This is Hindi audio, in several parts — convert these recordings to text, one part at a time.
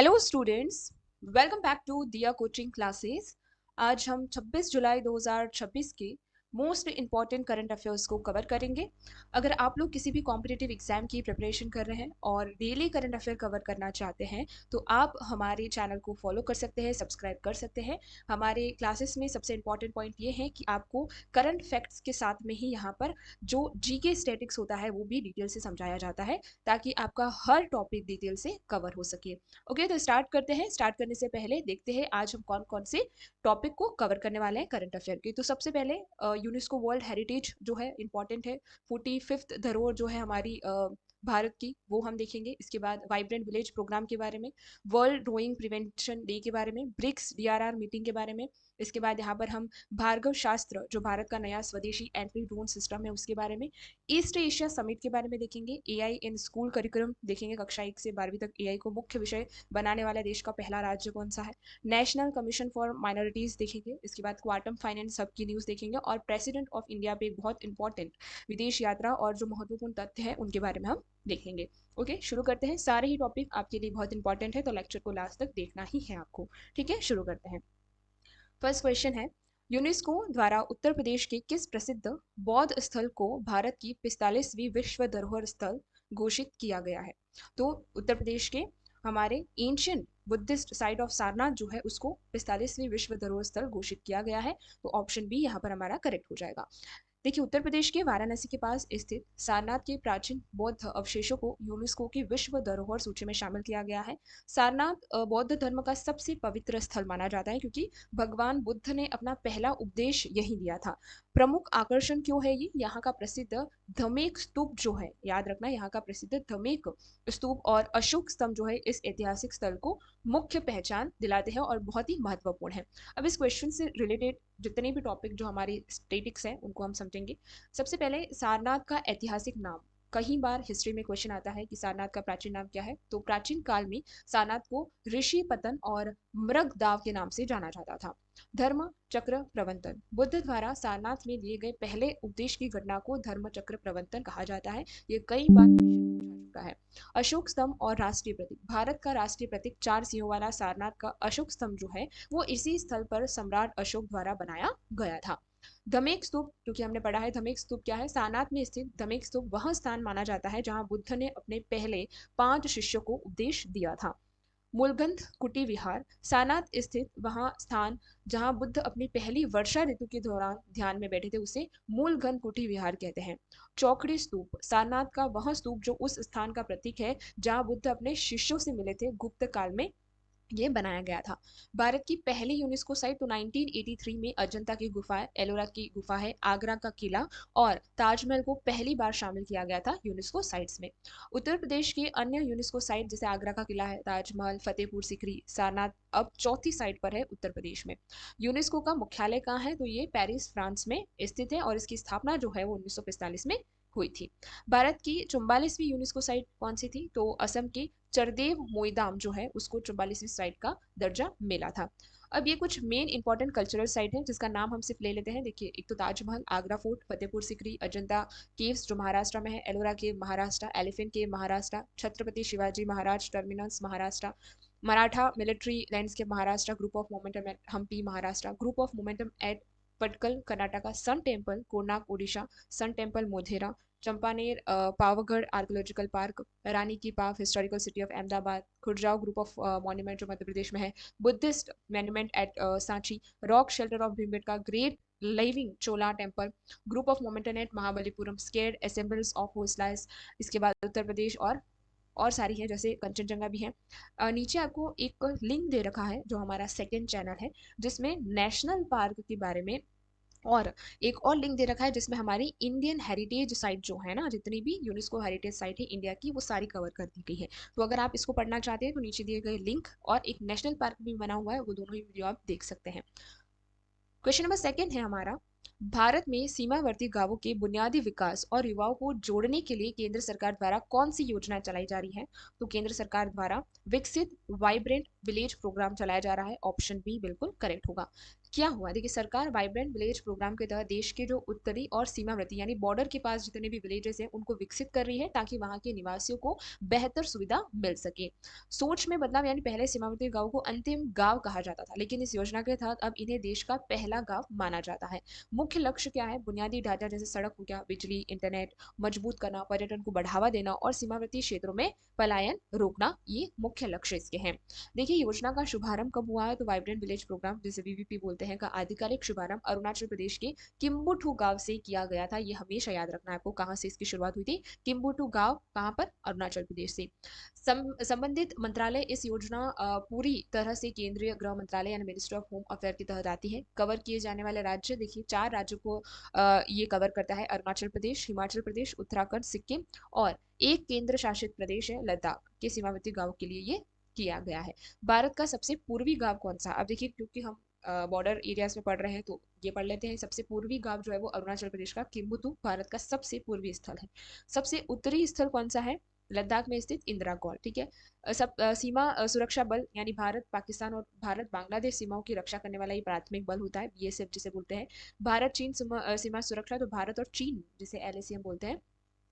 Hello students, welcome back to Diya coaching classes. आज हम 26 जुलाई 2026 के मोस्ट इंपॉर्टेंट करंट अफेयर्स को कवर करेंगे। अगर आप लोग किसी भी कॉम्पिटिटिव एग्जाम की प्रिपरेशन कर रहे हैं और डेली करंट अफेयर कवर करना चाहते हैं तो आप हमारे चैनल को फॉलो कर सकते हैं, सब्सक्राइब कर सकते हैं। हमारे क्लासेस में सबसे इंपॉर्टेंट पॉइंट ये है कि आपको करंट फैक्ट्स के साथ में ही यहाँ पर जो जीके स्टैटिक्स होता है वो भी डिटेल से समझाया जाता है, ताकि आपका हर टॉपिक डिटेल से कवर हो सके। ओके, तो स्टार्ट करते हैं। स्टार्ट करने से पहले देखते हैं आज हम कौन कौन से टॉपिक को कवर करने वाले हैं करंट अफेयर के। तो सबसे पहले यूनेस्को वर्ल्ड हेरिटेज जो है इंपॉर्टेंट है। 45th धरोहर जो है हमारी भारत की, वो हम देखेंगे। इसके बाद वाइब्रेंट विलेज प्रोग्राम के बारे में, वर्ल्ड ड्रोइंग प्रिवेंशन डे के बारे में, ब्रिक्स डीआरआर मीटिंग के बारे में। इसके बाद यहाँ पर हम भार्गव शास्त्र जो भारत का नया स्वदेशी एंटी ड्रोन सिस्टम है उसके बारे में, ईस्ट एशिया समिट के बारे में देखेंगे, एआई इन स्कूल करिकुलम देखेंगे, कक्षा 1 से 12वीं तक एआई को मुख्य विषय बनाने वाला देश का पहला राज्य कौन सा है, नेशनल कमीशन फॉर माइनॉरिटीज देखेंगे। इसके बाद क्वांटम फाइनेंस हब की न्यूज़ देखेंगे और प्रेसिडेंट ऑफ इंडिया पे एक बहुत इंपॉर्टेंट विदेश यात्रा और जो महत्वपूर्ण तथ्य है उनके बारे में हम देखेंगे। ओके, शुरू करते हैं। सारे ही टॉपिक आपके लिए बहुत इंपॉर्टेंट है, तो लेक्चर को लास्ट तक देखना ही है आपको। ठीक है, शुरू करते हैं। फर्स्ट क्वेश्चन है, यूनेस्को द्वारा उत्तर प्रदेश के किस प्रसिद्ध बौद्ध स्थल को भारत की 45वीं विश्व धरोहर स्थल घोषित किया गया है? तो उत्तर प्रदेश के हमारे ancient Buddhist site of Sarnath जो है उसको 45वीं विश्व धरोहर स्थल घोषित किया गया है। तो ऑप्शन बी यहाँ पर हमारा करेक्ट हो जाएगा। देखिए, उत्तर प्रदेश के वाराणसी के पास स्थित सारनाथ के प्राचीन बौद्ध अवशेषों को यूनेस्को की विश्व धरोहर सूची में शामिल किया गया है। सारनाथ बौद्ध धर्म का सबसे पवित्र स्थल माना जाता है, क्योंकि भगवान बुद्ध ने अपना पहला उपदेश यही दिया था। प्रमुख आकर्षण क्यों है ये? यहाँ का प्रसिद्ध धमेक स्तूप जो है, याद रखना, यहाँ का प्रसिद्ध धमेक स्तूप और अशोक स्तंभ जो है इस ऐतिहासिक स्थल को मुख्य पहचान दिलाते हैं और बहुत ही महत्वपूर्ण है। अब इस क्वेश्चन से रिलेटेड जितने भी टॉपिक जो हमारी स्टेटिक्स हैं उनको हम समझेंगे। सबसे पहले सारनाथ का ऐतिहासिक नाम। कई बार हिस्ट्री में क्वेश्चन आता है कि सारनाथ का प्राचीन नाम क्या है। तो प्राचीन काल में सारनाथ को ऋषि पतन और मृगदाव के नाम से जाना जाता था। धर्म चक्र प्रवर्तन, बुद्ध द्वारा सारनाथ में दिए गए पहले उपदेश की घटना को धर्म चक्र प्रवर्तन कहा जाता है। ये कई बार पूछा चुका है। अशोक स्तंभ और राष्ट्रीय प्रतीक, भारत का राष्ट्रीय प्रतीक 4 सिंहों वाला सारनाथ का अशोक स्तंभ जो है वो इसी स्थल पर सम्राट अशोक द्वारा बनाया गया था। धमेक स्तूप, क्योंकि हमने पढ़ा है धमेक स्तूप क्या है, सारनाथ में स्थित धमेक स्तूप वह स्थान माना जाता है जहां बुद्ध ने अपने पहले 5 शिष्यों को उपदेश दिया था। मूलगंध कुटी विहार, सारनाथ स्थित वहां स्थान जहां बुद्ध अपनी पहली वर्षा ऋतु के दौरान ध्यान में बैठे थे उसे मूलगंध कुटी विहार कहते हैं। चौखड़ी स्तूप, सारनाथ का वह स्तूप जो उस स्थान का प्रतीक है जहां बुद्ध अपने शिष्यों से मिले थे गुप्त काल में ये बनाया गया था। भारत की पहली यूनेस्को साइट तो 1983 में अजंता की गुफा है, एलोरा की गुफा है, आगरा का किला और ताजमहल को पहली बार शामिल किया गया था यूनेस्को साइट्स में। उत्तर प्रदेश के अन्य यूनेस्को साइट जैसे आगरा का किला है, ताजमहल, फतेहपुर सीकरी, सारनाथ अब चौथी साइट पर है उत्तर प्रदेश में। यूनेस्को का मुख्यालय कहाँ है? तो ये पेरिस फ्रांस में स्थित है और इसकी स्थापना जो है वो 1945 में हुई थी। भारत की 44वीं यूनेस्को साइट कौन सी थी? तो असम के चरदेव मोईदाम जो है उसको 44वीं साइट का दर्जा मिला था। अब ये कुछ मेन इंपॉर्टेंट कल्चरल साइट है जिसका नाम हम सिर्फ ले लेते हैं। देखिए, एक तो ताजमहल, आगरा फोर्ट, फतेहपुर सीकरी, अजंता केव्स जो महाराष्ट्र में है, Ellora cave Maharashtra, elephant cave Maharashtra, Chhatrapati Shivaji Maharaj terminus Maharashtra, Maratha military landscape Maharashtra, group of monuments at Hampi Maharashtra, group of monuments at Pattadakal Karnataka, sun temple Konark Odisha, sun temple Modhera, Champaner Pavagadh archaeological park, Rani ki Vav historical city of Ahmedabad, खुरजाओ ग्रुप ऑफ मॉन्यूमेंट जो मध्य प्रदेश में है, Buddhist monument at Sanchi, rock shelter of Bhimbetka, great living Chola temple, group of monuments at Mahabalipuram, sacred ensembles of Hoysalas. इसके बाद उत्तर प्रदेश और सारी है जैसे कंचनजंगा भी है। नीचे आपको एक लिंक दे रखा है जो हमारा सेकंड चैनल है जिसमें नेशनल पार्क के बारे में, और एक और लिंक दे रखा है जिसमें हमारी इंडियन हेरिटेज साइट जो है ना, जितनी भी यूनेस्को हेरिटेज साइट है इंडिया की वो सारी कवर कर दी गई है। तो अगर आप इसको पढ़ना चाहते हैं तो नीचे दिए गए लिंक और एक नेशनल पार्क भी बना हुआ है, वो दोनों ही वीडियो आप देख सकते हैं। क्वेश्चन नंबर सेकंड है हमारा, भारत में सीमावर्ती गांवों के बुनियादी विकास और युवाओं को जोड़ने के लिए केंद्र सरकार द्वारा कौन सी योजना चलाई जा रही है? तो केंद्र सरकार द्वारा विकसित वाइब्रेंट विलेज प्रोग्राम चलाया जा रहा है। ऑप्शन बी बिल्कुल करेक्ट होगा। क्या हुआ, देखिए सरकार वाइब्रेंट विलेज प्रोग्राम के तहत देश के जो उत्तरी और सीमावर्ती यानी बॉर्डर के पास जितने भी विलेजेस हैं उनको विकसित कर रही है ताकि वहां के निवासियों को बेहतर सुविधा मिल सके। सोच में बदलाव, यानी पहले सीमावर्ती गांव को अंतिम गांव कहा जाता था, लेकिन इस योजना के तहत अब इन्हें देश का पहला गांव माना जाता है। मुख्य लक्ष्य क्या है, बुनियादी ढांचा जैसे सड़क हो गया, बिजली, इंटरनेट मजबूत करना, पर्यटन को बढ़ावा देना और सीमावर्ती क्षेत्रों में पलायन रोकना, ये मुख्य लक्ष्य इसके हैं। देखिए योजना का शुभारंभ कब हुआ है, तो वाइब्रेंट विलेज प्रोग्राम जिसे वीवीपी बोलते हैं का आधिकारिक शुभारंभ अरुणाचल प्रदेश के किम्बुटू गांव से किया गया था। ये हमेशा याद रखना है आपको, कहां से इसकी शुरुआत हुई थी, किम्बुटू गांव, कहां पर, अरुणाचल प्रदेश से। संबंधित मंत्रालय इस योजना पूरी तरह से केंद्रीय गृह मंत्रालय यानी मिनिस्ट्री ऑफ होम अफेयर के तहत आती है। कवर किए जाने वाले राज्य देखिए 4 राज्यों को ये कवर करता है, अरुणाचल प्रदेश, हिमाचल प्रदेश, उत्तराखंड, सिक्किम और एक केंद्र शासित प्रदेश है लद्दाख के सीमावर्ती गांव के लिए ये किया गया है। भारत का सबसे पूर्वी गांव कौन सा, अब देखिए क्योंकि हम बॉर्डर एरियाज में पढ़ रहे हैं तो ये पढ़ लेते हैं। सबसे पूर्वी गांव जो है वो अरुणाचल प्रदेश का किम्बुतु भारत का सबसे पूर्वी स्थल है। सबसे उत्तरी स्थल कौन सा है, लद्दाख में स्थित इंदिरा कौल, ठीक है। सीमा सुरक्षा बल यानी भारत पाकिस्तान और भारत बांग्लादेश सीमाओं की रक्षा करने वाला ये प्राथमिक बल होता है, बीएसएफ जिसे बोलते हैं। भारत चीन सीमा सुरक्षा, तो भारत और चीन जिसे एलएसी हम बोलते हैं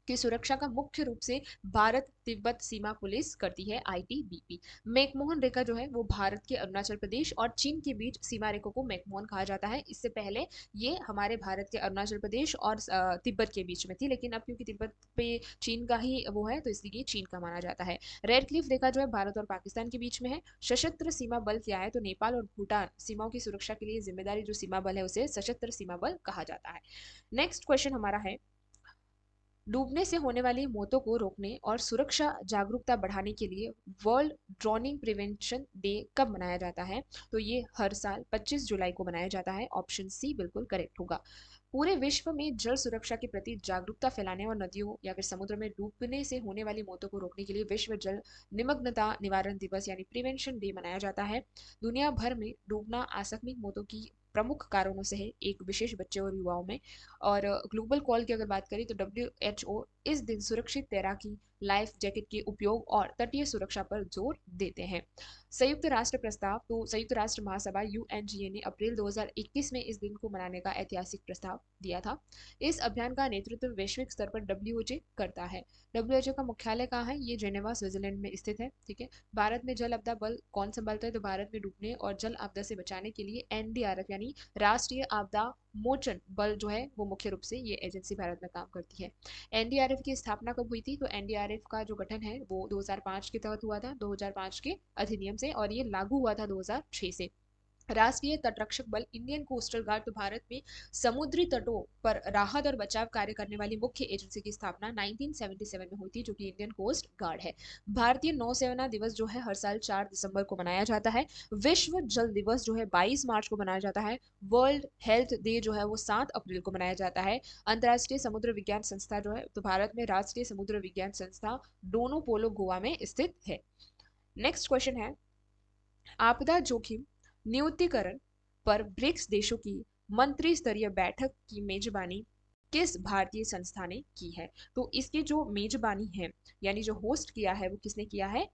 की सुरक्षा का मुख्य रूप से भारत तिब्बत सीमा पुलिस करती है, आईटीबीपी। मैकमोहन रेखा जो है वो भारत के अरुणाचल प्रदेश और चीन के बीच सीमा रेखा को मैकमोहन कहा जाता है। इससे पहले ये हमारे भारत के अरुणाचल प्रदेश और तिब्बत के बीच में थी, लेकिन अब क्योंकि तिब्बत पे चीन का ही वो है तो इसलिए चीन का माना जाता है। रेड क्लिफ रेखा जो है भारत और पाकिस्तान के बीच में है। सशस्त्र सीमा बल क्या है, तो नेपाल और भूटान सीमाओं की सुरक्षा के लिए जिम्मेदारी जो सीमा बल है उसे सशस्त्र सीमा बल कहा जाता है। नेक्स्ट क्वेश्चन हमारा है, डूबने से होने वाली मौतों को रोकने और सुरक्षा जागरूकता बढ़ाने के लिए वर्ल्ड ड्रोनिंग प्रिवेंशन डे कब मनाया जाता है, तो ये हर साल 25 जुलाई को मनाया जाता है। ऑप्शन सी बिल्कुल करेक्ट होगा। पूरे विश्व में जल सुरक्षा के प्रति जागरूकता फैलाने और नदियों या फिर समुद्र में डूबने से होने वाली मौतों को रोकने के लिए विश्व जल निमग्नता निवारण दिवस यानी प्रिवेंशन डे मनाया जाता है। दुनिया भर में डूबना आकस्मिक मौतों की प्रमुख कारणों से है, एक विशेष बच्चे और युवाओं में। और ग्लोबल कॉल की अगर बात करें तो डब्ल्यूएचओ इस दिन सुरक्षित तैराकी, लाइफ जैकेट के उपयोग और तटीय सुरक्षा पर जोर देते हैं। संयुक्त राष्ट्र प्रस्ताव, तो संयुक्त राष्ट्र महासभा यूएनजीए ने अप्रैल 2021 में इस दिन को मनाने का ऐतिहासिक प्रस्ताव दिया था। इस अभियान का नेतृत्व वैश्विक स्तर पर डब्ल्यूएचओ करता है। डब्ल्यूएचओ का मुख्यालय कहाँ है, ये जेनेवा स्विट्जरलैंड में स्थित है, ठीक है। भारत में जल आपदा बल कौन संभालता है, तो भारत में डूबने और जल आपदा से बचाने के लिए एनडीआरएफ यानी राष्ट्रीय आपदा मोचन बल जो है वो मुख्य रूप से ये एजेंसी भारत में काम करती है। एनडीआरएफ की स्थापना कब हुई थी, तो एनडीआरएफ का जो गठन है वो 2005 के तहत हुआ था, 2005 के अधिनियम से, और ये लागू हुआ था 2006 से। राष्ट्रीय तटरक्षक बल इंडियन कोस्टल गार्ड, तो भारत में समुद्री तटों पर राहत और बचाव कार्य करने वाली मुख्य एजेंसी की स्थापना 1977 में हुई थी, जो कि इंडियन कोस्ट गार्ड है। भारतीय नौसेना दिवस जो है हर साल 4 दिसंबर को मनाया जाता है। विश्व जल दिवस जो है 22 मार्च को मनाया जाता है। वर्ल्ड हेल्थ डे जो है वो 7 अप्रैल को मनाया जाता है। अंतर्राष्ट्रीय समुद्र विज्ञान संस्था जो है, तो भारत में राष्ट्रीय समुद्र विज्ञान संस्था दोनों पोलो गोवा में स्थित है। नेक्स्ट क्वेश्चन है, आपदा जोखिम न्यूनीकरण पर ब्रिक्स देशों की मंत्री स्तरीय बैठक की मेजबानी किस भारतीय संस्था ने की है, तो इसकी जो मेजबानी है यानी जो होस्ट किया है वो किसने किया है,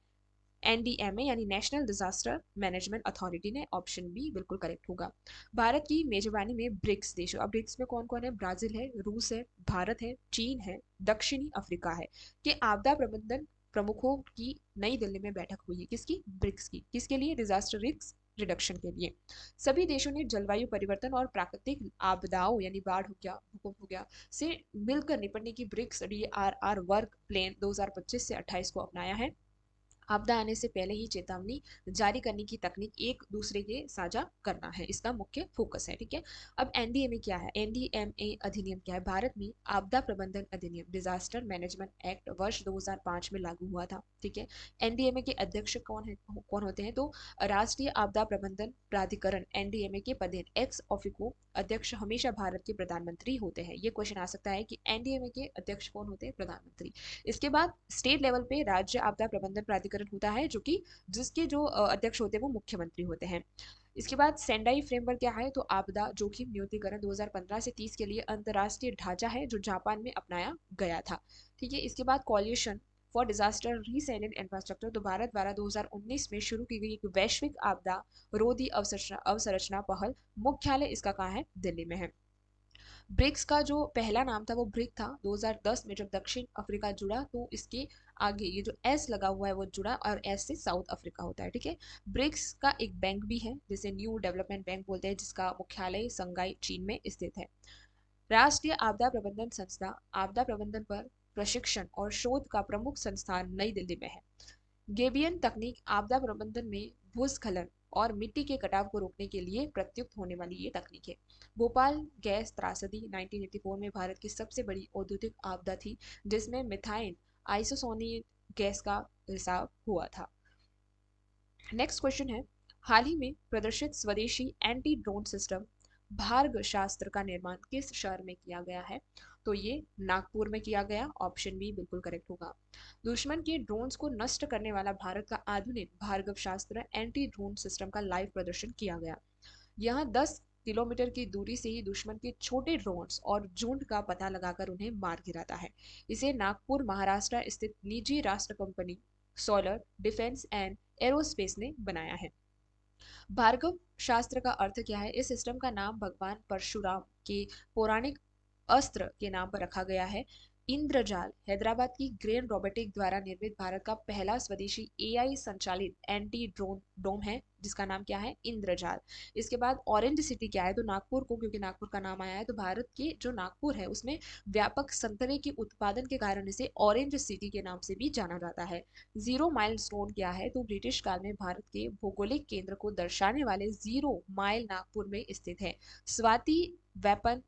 एनडीएमए यानी नेशनल डिजास्टर मैनेजमेंट अथॉरिटी ने। ऑप्शन बी बिल्कुल करेक्ट होगा। भारत की मेजबानी में ब्रिक्स देशों, अब ब्रिक्स में कौन कौन है, ब्राजील है, रूस है, भारत है, चीन है, दक्षिणी अफ्रीका है, कि आपदा प्रबंधन प्रमुखों की नई दिल्ली में बैठक हुई है, किसकी, ब्रिक्स की, किसके लिए, डिजास्टर रिस्क रिडक्शन के लिए। सभी देशों ने जलवायु परिवर्तन और प्राकृतिक आपदाओं यानी बाढ़ हो गया, भूकंप हो गया से मिलकर निपटने की ब्रिक्स डीआरआर वर्क प्लान 2025 से 28 को अपनाया है। आपदा आने से पहले ही चेतावनी जारी करने की तकनीक एक दूसरे के साझा करना है, इसका मुख्य फोकस है, ठीक है। अब एनडीएमए क्या है, एनडीएमए अधिनियम क्या है, भारत में आपदा प्रबंधन अधिनियम डिजास्टर मैनेजमेंट एक्ट वर्ष 2005 में लागू हुआ था, ठीक है। एनडीएमए के अध्यक्ष कौन होते हैं, तो राष्ट्रीय आपदा प्रबंधन प्राधिकरण एनडीएमए के पदेन एक्स ऑफिको अध्यक्ष हमेशा भारत के प्रधानमंत्री होते हैं। ये क्वेश्चन आ सकता है कि एनडीएमए के अध्यक्ष कौन होते हैं, प्रधानमंत्री। इसके बाद स्टेट लेवल पे राज्य आपदा प्रबंधन प्राधिकरण होता है, जो कि जिसके जो अध्यक्ष होते हैं वो मुख्यमंत्री होते हैं। इसके बाद सेंडाई फ्रेमवर्क क्या है, तो आपदा जोखिम न्यूनीकरण 2015 से 30 के लिए अंतरराष्ट्रीय ढांचा है जो जापान में अपनाया गया था, ठीक है। इसके बाद कॉलिशन फॉर डिजास्टर रिसेलिएंट इंफ्रास्ट्रक्चर, तो भारत द्वारा 2019 में शुरू की गई एक वैश्विक आपदा रोधी अवसंरचना पहल, मुख्यालय इसका कहाँ है? दिल्ली में है। ब्रिक्स का जो पहला नाम था वो ब्रिक था। 2010 में जब दक्षिण अफ्रीका जुड़ा तो इसके आगे ये जो एस लगा हुआ है वो जुड़ा, और एस से साउथ अफ्रीका होता है, ठीक है। ब्रिक्स का एक बैंक भी है जिसे न्यू डेवलपमेंट बैंक बोलते हैं, जिसका मुख्यालय संगाई चीन में स्थित है। राष्ट्रीय आपदा प्रबंधन संस्था आपदा प्रबंधन पर प्रशिक्षण और शोध का प्रमुख संस्थान नई दिल्ली में है। गेबियन तकनीक आपदा प्रबंधन में भूस्खलन और मिट्टी के कटाव को रोकने के लिए प्रयुक्त होने वाली ये तकनीक है। भोपाल गैस त्रासदी 1984 में भारत की सबसे बड़ी औद्योगिक आपदा थी, जिसमें मिथाइन आइसोसोनिएट गैस का रिसाव हुआ था। नेक्स्ट क्वेश्चन है, हाल ही में प्रदर्शित स्वदेशी एंटी ड्रोन सिस्टम भार्ग शास्त्र का निर्माण किस शहर में किया गया है? तो ये नागपुर में किया गया, ऑप्शन बी बिल्कुल करेक्ट होगा। दुश्मन के ड्रोन्स को नष्ट करने वाला भारत का आधुनिक भार्गव शास्त्र एंटी ड्रोन सिस्टम का लाइव प्रदर्शन किया गया। यह 10 किलोमीटर की दूरी से ही दुश्मन के छोटे ड्रोन्स और झुंड का पता लगाकर उन्हें मार गिराता है। इसे नागपुर महाराष्ट्र स्थित निजी राष्ट्र company solar defence and aerospace ने बनाया है। भार्गव शास्त्र का अर्थ क्या है? इस सिस्टम का नाम भगवान परशुराम के पौराणिक अस्त्र के नाम पर रखा गया है। इंद्रजाल हैदराबाद की ग्रेन रोबोटिक द्वारा निर्मित भारत का पहला स्वदेशी एआई संचालित एंटी ड्रोन डोम है, जिसका नाम क्या है? इंद्रजाल। इसके बाद ऑरेंज सिटी क्या है? तो नागपुर को, क्योंकि नागपुर का नाम आया है, तो भारत के जो नागपुर है उसमें व्यापक संतरे के उत्पादन के कारण इसे ऑरेंज सिटी के नाम से भी जाना जाता है। जीरो माइल स्टोन क्या है? तो ब्रिटिश काल में भारत के भौगोलिक केंद्र को दर्शाने वाले जीरो माइल नागपुर में स्थित है। स्वाति वेपन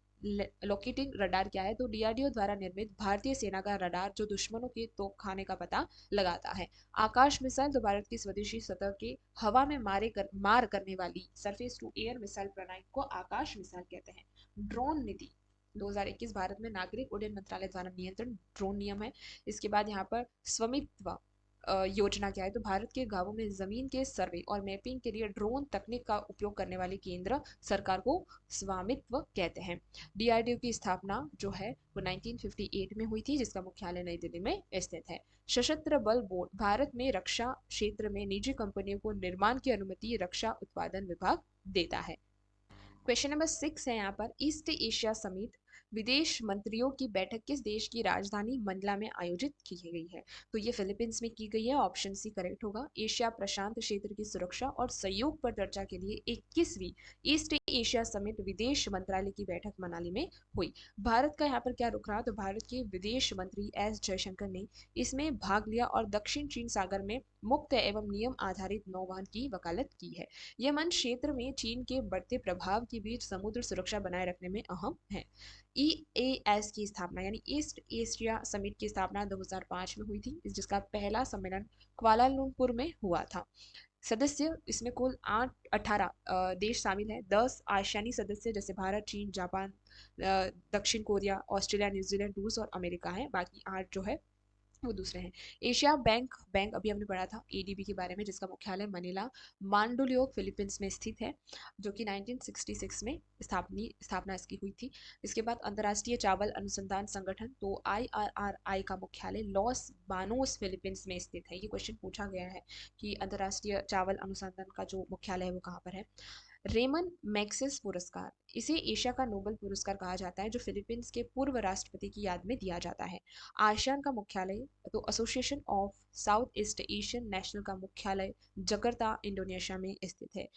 लोकेटिंग रडार क्या है? तो डीआरडीओ द्वारा निर्मित भारतीय सेना का रडार जो दुश्मनों के तोपखाने का पता लगाता है। आकाश मिसाइल, तो भारत की स्वदेशी सतह के हवा में मार करने वाली सरफेस टू एयर मिसाइल प्रणाली को आकाश मिसाइल कहते हैं। ड्रोन नीति 2021 भारत में नागरिक उड्डयन मंत्रालय द्वारा नियंत्रण ड्रोन नियम है। इसके बाद यहाँ पर स्वामित्व योजना क्या है? तो भारत के गांवों में जमीन के सर्वे और मैपिंग के लिए ड्रोन तकनीक का उपयोग करने वाली केंद्र सरकार को स्वामित्व कहते हैं। डीआरडीओ की स्थापना जो है वो 1958 में हुई थी, जिसका मुख्यालय नई दिल्ली में स्थित है। सशस्त्र बल बोर्ड भारत में रक्षा क्षेत्र में निजी कंपनियों को निर्माण की अनुमति रक्षा उत्पादन विभाग देता है। क्वेश्चन नंबर 6 है यहाँ पर, ईस्ट एशिया समिट विदेश मंत्रियों की बैठक किस देश की राजधानी मंडला में आयोजित की गई है? तो ये फिलीपींस में की गई है, ऑप्शन सी करेक्ट होगा। एशिया प्रशांत क्षेत्र की सुरक्षा और सहयोग पर चर्चा के लिए 21वीं ईस्ट एशिया समिट विदेश मंत्रालय की बैठक मनाली में हुई। भारत का यहाँ पर क्या रुख रहा? तो भारत के विदेश मंत्री एस जयशंकर ने इसमें भाग लिया और दक्षिण चीन सागर में मुक्त एवं नियम आधारित नौवहन की वकालत की है। यह मंच क्षेत्र में चीन के बढ़ते प्रभाव के बीच समुद्र सुरक्षा बनाए रखने में अहम है। ईएएस की स्थापना यानी ईस्ट एशिया समिट की स्थापना 2005 में हुई थी, जिसका पहला सम्मेलन क्वालालंपुर में हुआ था। सदस्य इसमें कुल 18 देश शामिल हैं। 10 आसियानी सदस्य जैसे भारत, चीन, जापान, दक्षिण कोरिया, ऑस्ट्रेलिया, न्यूजीलैंड, रूस और अमेरिका है। बाकी 8 जो है वो दूसरे हैं। एशिया बैंक अभी हमने पढ़ा था एडीबी के बारे में, जिसका मुख्यालय मनीला मांडुलियोक फिलीपींस में स्थित है, जो कि 1966 में स्थापना इसकी हुई थी। इसके बाद अंतर्राष्ट्रीय चावल अनुसंधान संगठन, तो आईआरआरआई का मुख्यालय लॉस बानोस फिलीपींस में स्थित है। ये क्वेश्चन पूछा गया है कि अंतर्राष्ट्रीय चावल अनुसंधान का जो मुख्यालय है वो कहाँ पर है। रेमन मैग्सेस पुरस्कार, इसे एशिया का नोबेल पुरस्कार कहा जाता है, जो फिलीपींस के पूर्व राष्ट्रपति की याद में दिया जाता है। आसियान का मुख्यालय, तो association of south east Asian national का मुख्यालय जकार्ता इंडोनेशिया में स्थित है।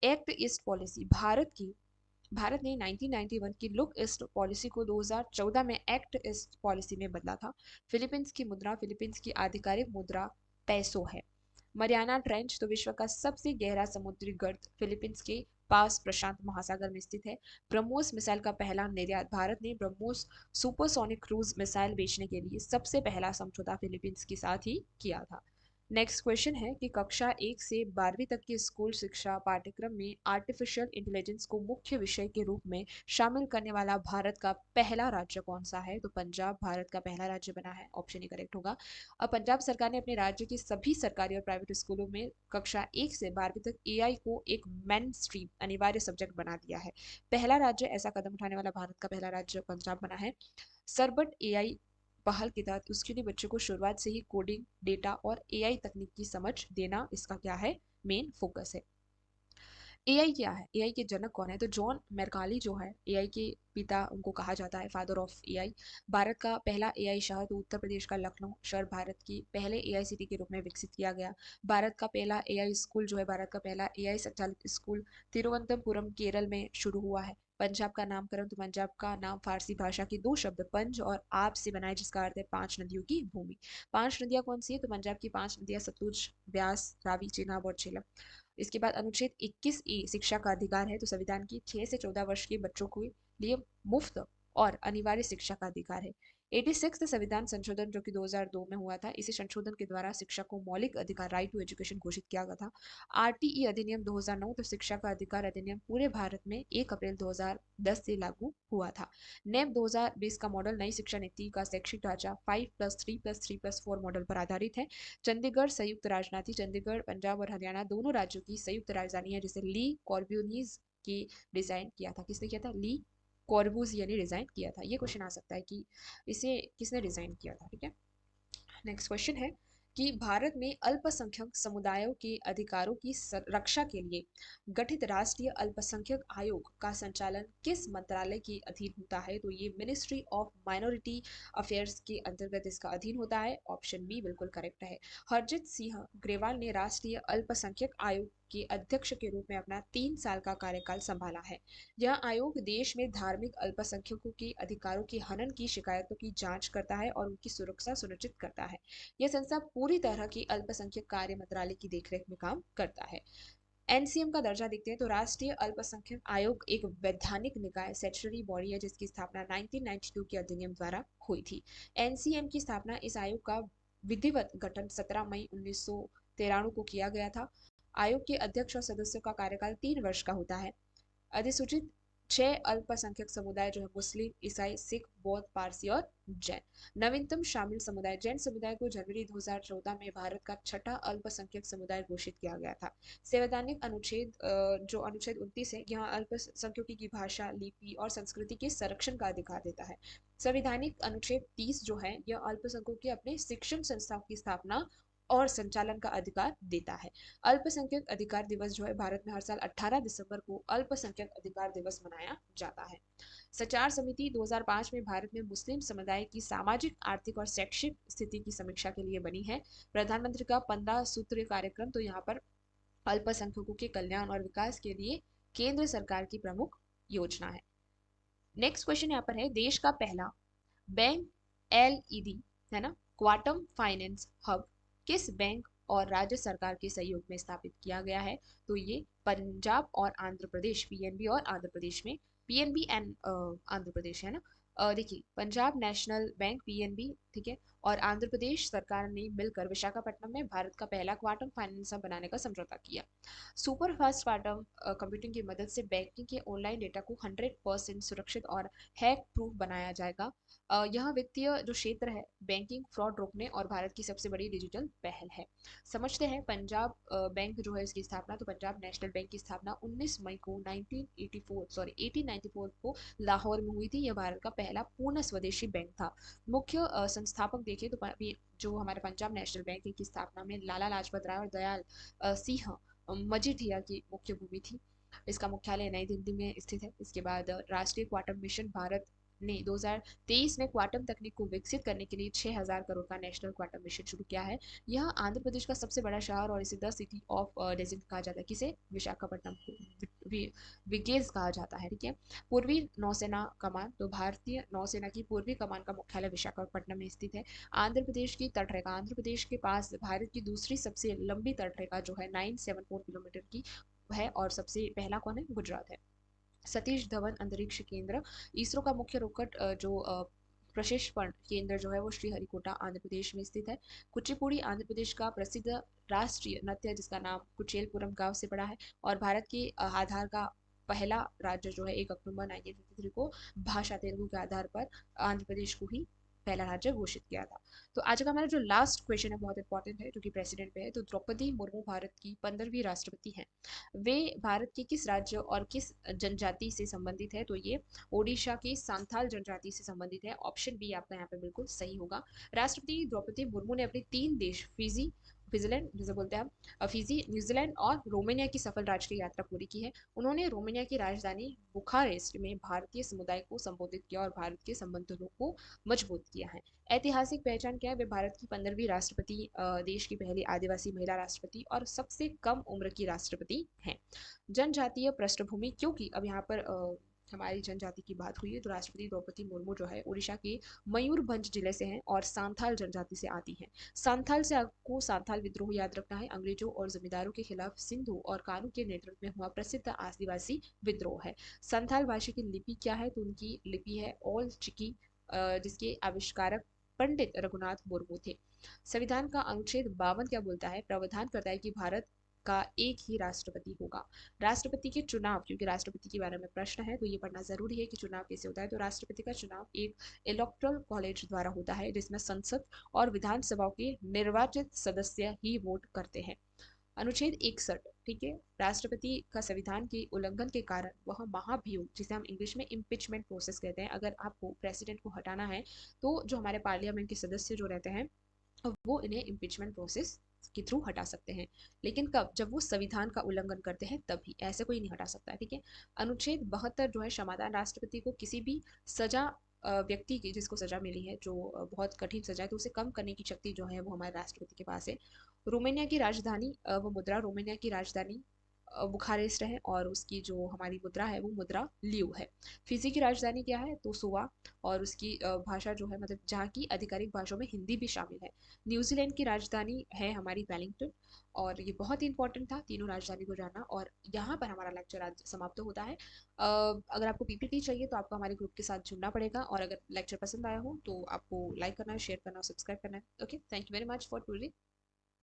एक्ट ईस्ट पॉलिसी, भारत ने 1991 की लुक ईस्ट पॉलिसी को 2014 में एक्ट ईस्ट पॉलिसी में बदला था। फिलीपींस की मुद्रा, फिलीपींस की आधिकारिक मुद्रा पैसो है। मरियाना ट्रेंच, तो विश्व का सबसे गहरा समुद्री गर्त फिलीपींस के पास प्रशांत महासागर में स्थित है। ब्रह्मोस मिसाइल का पहला निर्यात, भारत ने ब्रह्मोस सुपरसोनिक क्रूज मिसाइल बेचने के लिए सबसे पहला समझौता फिलीपींस के साथ ही किया था। नेक्स्ट क्वेश्चन है कि कक्षा 1 से 12वीं तक की स्कूल शिक्षा पाठ्यक्रम में आर्टिफिशियल इंटेलिजेंस को मुख्य विषय के रूप में शामिल करने वाला भारत का पहला राज्य कौन सा है? तो पंजाब भारत का पहला राज्य बना है, ऑप्शन ही करेक्ट होगा। अब पंजाब सरकार ने अपने राज्य की सभी सरकारी और प्राइवेट स्कूलों में कक्षा 1 से 12वीं तक एआई को एक मेन स्ट्रीम अनिवार्य सब्जेक्ट बना दिया है। पहला राज्य ऐसा कदम उठाने वाला भारत का पहला राज्य पंजाब बना है। सरबट एआई पहल के तहत उसके लिए बच्चों को शुरुआत से ही कोडिंग, डेटा और एआई तकनीक की समझ देना इसका क्या है, मेन फोकस है। एआई क्या है, एआई के जनक कौन है? तो जॉन मैकार्ली जो है एआई के पिता उनको कहा जाता है, फादर ऑफ एआई। भारत का पहला एआई शहर तो उत्तर प्रदेश का लखनऊ शहर भारत की पहले एआई सिटी के रूप में विकसित किया गया। भारत का पहला एआई स्कूल जो है, भारत का पहला एआई संचालित स्कूल तिरुवनंतपुरम केरल में शुरू हुआ है। पंजाब का नामकरण, तो पंजाब का नाम फारसी भाषा की दो शब्द पंज और आप से बना है, जिसका अर्थ है पांच नदियों की भूमि। पांच नदियां कौन सी है? तो पंजाब की पांच नदियां सतलुज, ब्यास, रावी, चेनाब और झेलम। इसके बाद अनुच्छेद 21 ए शिक्षा का अधिकार है, तो संविधान की 6 से 14 वर्ष के बच्चों के लिए मुफ्त और अनिवार्य शिक्षा का अधिकार है। 86 संविधान संशोधन जो कि 2002 में हुआ था, इसी संशोधन के द्वारा शिक्षा को मौलिक अधिकार, राइट टू एजुकेशन घोषित किया गया था। आरटीई अधिनियम 2009, तो शिक्षा का अधिकार अधिनियम पूरे भारत में 1 अप्रैल 2010 से लागू हुआ था। नेप 2020 का मॉडल नई शिक्षा नीति का शैक्षिक ढांचा 5+3+3+4 मॉडल पर आधारित है। चंडीगढ़ संयुक्त राजधानी, चंडीगढ़ पंजाब और हरियाणा दोनों राज्यों की संयुक्त राजधानी है, जिसे ली कॉर्ब्यूनीज की डिजाइन किया था। किसने किया था? ली कॉर्बूज यानी डिजाइन किया था। ये क्वेश्चन आ सकता है कि इसे किसने डिजाइन किया था, ठीक है। नेक्स्ट क्वेश्चन है कि भारत में अल्पसंख्यक समुदायों के अधिकारों की रक्षा के लिए गठित राष्ट्रीय अल्पसंख्यक आयोग का संचालन किस मंत्रालय के अधीन होता है? तो ये मिनिस्ट्री ऑफ माइनॉरिटी अफेयर्स के अंतर्गत इसका अधीन होता है। ऑप्शन बी बिल्कुल करेक्ट है। हरजीत सिंह ग्रेवाल ने राष्ट्रीय अल्पसंख्यक आयोग के अध्यक्ष के रूप में अपना 3 साल का कार्यकाल संभाला है। यह आयोग देश में धार्मिक अल्पसंख्यकों के अधिकारों के हनन की शिकायतों की जांच करता है और उनकी सुरक्षा सुनिश्चित करता है। यह संस्था पूरी तरह की अल्पसंख्यक कार्य मंत्रालय की देखरेख में काम करता है। एनसीएम का दर्जा देखते हैं, तो राष्ट्रीय अल्पसंख्यक आयोग एक वैधानिक निकाय स्टैट्यूटरी बॉडी है, जिसकी स्थापना 1992 के अधिनियम द्वारा हुई थी। एनसीएम की स्थापना, इस आयोग का विधिवत गठन 17 मई 1993 को किया गया था। आयोग के अध्यक्ष और सदस्यों का कार्यकाल 3 वर्ष का होता है। अधिसूचित 6 अल्पसंख्यक समुदाय जो है मुस्लिम, ईसाई, सिख, बौद्ध, पारसी और जैन। नवीनतम शामिल समुदाय, जैन समुदाय को जनवरी 2014 में भारत का छठा अल्पसंख्यक समुदाय घोषित किया गया था। संवैधानिक अनुच्छेद जो अनुच्छेद 29 है, यहाँ अल्पसंख्यकों की भाषा, लिपि और संस्कृति के संरक्षण का अधिकार देता है। संवैधानिक अनुच्छेद 30 जो है, यह अल्पसंख्यकों के अपने शिक्षण संस्थाओं की स्थापना और संचालन का अधिकार देता है। अल्पसंख्यक अधिकार दिवस जो है, भारत में हर साल 18 दिसंबर को अल्पसंख्यक अधिकार दिवस मनाया जाता है। सचार समिति 2005 में भारत में मुस्लिम समुदाय की सामाजिक, आर्थिक और शैक्षिक स्थिति की समीक्षा के लिए बनी है। प्रधानमंत्री का 15 सूत्रीय कार्यक्रम, तो यहाँ पर अल्पसंख्यकों के कल्याण और विकास के लिए केंद्र सरकार की प्रमुख योजना है। नेक्स्ट क्वेश्चन यहाँ पर है, देश का पहला बैंक एलईडी है ना, क्वांटम फाइनेंस हब किस बैंक और राज्य सरकार के सहयोग में स्थापित किया गया है? तो ये पंजाब और आंध्र प्रदेश, पीएनबी और आंध्र प्रदेश में, पीएनबी एंड आंध्र प्रदेश है ना। देखिए, पंजाब नेशनल बैंक पीएनबी, ठीक है, और आंध्र प्रदेश सरकार ने मिलकर विशाखापट्टनम में भारत का पहला क्वांटम फाइनेंस हब बनाने का समझौता किया। सुपर फास्ट क्वांटम कंप्यूटिंग की मदद से बैंकिंग के ऑनलाइन डेटा को 100% सुरक्षित और हैक प्रूफ बनाया जाएगा। यह वित्तीय जो क्षेत्र है, बैंकिंग फ्रॉड रोकने और भारत की सबसे बड़ी डिजिटल पहल है। समझते हैं पंजाब बैंक जो है, इसकी स्थापना, तो पंजाब नेशनल बैंक की स्थापना 19 मई को 1894 को लाहौर में हुई थी। यह भारत का पहला पूर्ण स्वदेशी बैंक था। मुख्य संस्थापक देखें तो जो हमारे पंजाब नेशनल बैंक की स्थापना में लाला लाजपत राय और दयाल सिंह मजीठिया की मुख्य भूमि थी। इसका मुख्यालय नई दिल्ली में स्थित है। इसके बाद राष्ट्रीय क्वांटम मिशन भारत ने 2023 में क्वांटम तकनीक को विकसित करने के लिए 6000 करोड़ का नेशनल क्वांटम मिशन शुरू किया है। यह आंध्र प्रदेश का सबसे बड़ा शहर और इसे द सिटी ऑफ डेजर्ट कहा जाता है। किसे? विशाखापट्टनम को विगेज कहा जाता है, ठीक है। पूर्वी नौसेना कमान, तो भारतीय नौसेना की पूर्वी कमान का मुख्यालय विशाखापट्टनम में स्थित है। आंध्र प्रदेश की तटरेखा, आंध्र प्रदेश के पास भारत की दूसरी सबसे लंबी तटरेखा जो है 974 किलोमीटर की है, और सबसे पहला कौन है? गुजरात है। सतीश धवन अंतरिक्ष केंद्र, इसरो का मुख्य रॉकेट जो प्रक्षेपण केंद्र जो है वो श्रीहरिकोटा आंध्र प्रदेश में स्थित है। कुचिपुड़ी आंध्र प्रदेश का प्रसिद्ध राष्ट्रीय नृत्य, जिसका नाम कुचेलपुरम गांव से पड़ा है, और भारत के आधार का पहला राज्य जो है 1 अक्टूबर 1953 को भाषा तेलुगु के आधार पर आंध्र प्रदेश को ही पहला राज्य घोषित किया था। तो आज का हमारा जो लास्ट क्वेश्चन है बहुत इंपॉर्टेंट है, जो कि प्रेसिडेंट पे है। तो द्रौपदी मुर्मू भारत की 15वीं राष्ट्रपति हैं। वे भारत के किस राज्य और किस जनजाति से संबंधित है? तो ये ओडिशा की सांथाल जनजाति से संबंधित है। ऑप्शन बी आपका यहाँ पे बिल्कुल सही होगा। राष्ट्रपति द्रौपदी मुर्मू ने अपने 3 देश फिजी, फिजीलैंड जिसे बोलते हैं हम, फिजी, न्यूजीलैंड और रोमानिया की सफल राजकीय यात्रा पूरी की है। उन्होंने रोमानिया की राजधानी बुखारेस्ट में भारतीय समुदाय को संबोधित किया और भारत के संबंधों को मजबूत किया है। ऐतिहासिक पहचान क्या है? वे भारत की 15वीं राष्ट्रपति, देश की पहली आदिवासी महिला राष्ट्रपति और सबसे कम उम्र की राष्ट्रपति हैं। जनजातीय पृष्ठभूमि, क्योंकि अब यहाँ पर हमारी जनजाति की बात हुई है, तो राष्ट्रपति द्रौपदी मुर्मू जो है उड़ीसा के मयूरभंज जिले से हैं और सांथाल जनजाति से आती हैं। सांथाल से आपको सांथाल विद्रोह याद रखना है, अंग्रेजों और जमींदारों के खिलाफ सिंधु और कानू के नेतृत्व में हुआ प्रसिद्ध आदिवासी विद्रोह है। संथाल भाषा की लिपि क्या है? तो उनकी लिपि है ओल चिकी, जिसके आविष्कारक पंडित रघुनाथ मुर्मू थे। संविधान का अनुच्छेद 52 क्या बोलता है? प्रावधान करता है कि भारत का एक ही राष्ट्रपति होगा। राष्ट्रपति के चुनाव, क्योंकि राष्ट्रपति के बारे में प्रश्न है तो ये पढ़ना जरूरी है कि चुनाव कैसे होता है। तो राष्ट्रपति का चुनाव एक इलेक्टोरल कॉलेज द्वारा होता है, जिसमें संसद और विधानसभा के निर्वाचित सदस्य ही वोट करते हैं। अनुच्छेद 61, ठीक है, राष्ट्रपति का संविधान के उल्लंघन के कारण वह महाभियोग, जिसे हम इंग्लिश में इम्पीचमेंट प्रोसेस कहते हैं, अगर आपको प्रेसिडेंट को हटाना है तो जो हमारे पार्लियामेंट के सदस्य जो रहते हैं वो इन्हें इम्पीचमेंट प्रोसेस के थ्रू हटा सकते हैं। लेकिन कब? जब वो संविधान का उल्लंघन करते हैं तभी, ऐसे कोई नहीं हटा सकता है, ठीक है। अनुच्छेद 72 जो है क्षमादान, राष्ट्रपति को किसी भी सजा, व्यक्ति की जिसको सजा मिली है जो बहुत कठिन सजा है, तो उसे कम करने की शक्ति जो है वो हमारे राष्ट्रपति के पास है। रोमानिया की राजधानी, वो मुद्रा, रोमानिया की राजधानी बुखारेस्ट है और उसकी जो हमारी मुद्रा है वो मुद्रा लियू है। फिजी की राजधानी क्या है? तो सुवा, और उसकी भाषा जो है, मतलब जहाँ की आधिकारिक भाषाओं में हिंदी भी शामिल है। न्यूजीलैंड की राजधानी है हमारी वेलिंगटन। और ये बहुत ही इंपॉर्टेंट था तीनों राजधानी को जानना। और यहाँ पर हमारा लेक्चर आज समाप्त होता है। अगर आपको पीपीटी चाहिए तो आपको हमारे ग्रुप के साथ जुड़ना पड़ेगा, और अगर लेक्चर पसंद आया हो तो आपको लाइक करना है, शेयर करना और सब्सक्राइब करना है। Okay, thank you very much for today.